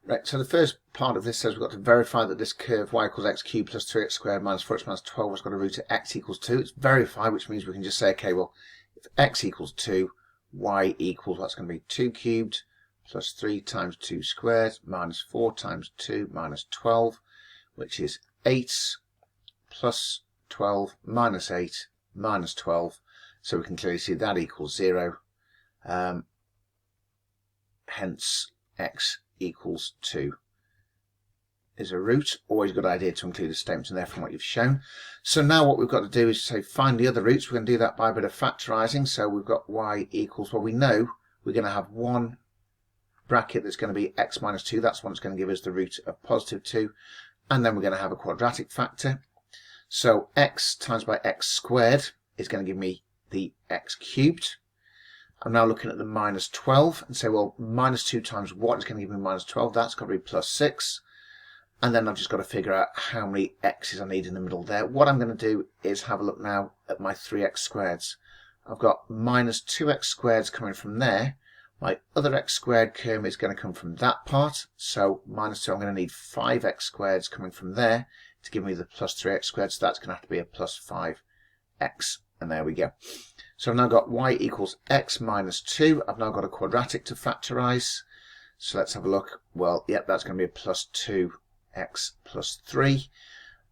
Right, so the first part of this says we've got to verify that this curve y equals x cubed plus 3x squared minus 4x minus 12 has got a root at x equals 2. It's verify, which means we can just say, okay, well, if x equals 2, y equals, what's going to be 2 cubed plus 3 times 2 squared minus 4 times 2 minus 12, which is 8 plus 12 minus 8 minus 12. So we can clearly see that equals 0. Hence, x equals 2 is a root. Always a good idea to include a statement in there from what you've shown. So now what we've got to do is say find the other roots. We're going to do that by a bit of factorising. So we've got y equals, well, we know we're going to have one bracket that's going to be x minus 2. That's one that's going to give us the root of positive 2. And then we're going to have a quadratic factor. So x times by x squared is going to give me the x cubed. I'm now looking at the minus 12 and say, well, minus 2 times what is going to give me minus 12? That's got to be plus 6. And then I've just got to figure out how many x's I need in the middle there. What I'm going to do is have a look now at my 3x squareds. I've got minus 2x squareds coming from there. My other x squared term is going to come from that part. So minus 2, I'm going to need 5x squareds coming from there to give me the plus 3x squared. So that's going to have to be a plus 5x. And there we go. So I've now got y equals x minus 2. I've now got a quadratic to factorise. So let's have a look. Well, yep, that's going to be a plus 2x plus 3.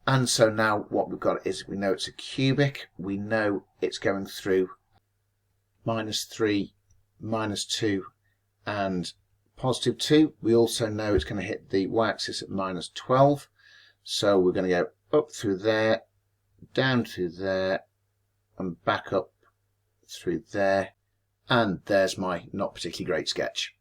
And so now what we've got is we know it's a cubic. We know it's going through minus 3, minus 2, and positive 2. We also know it's going to hit the y-axis at minus 12. So we're going to go up through there, down through there, and back up through there, and there's my not particularly great sketch.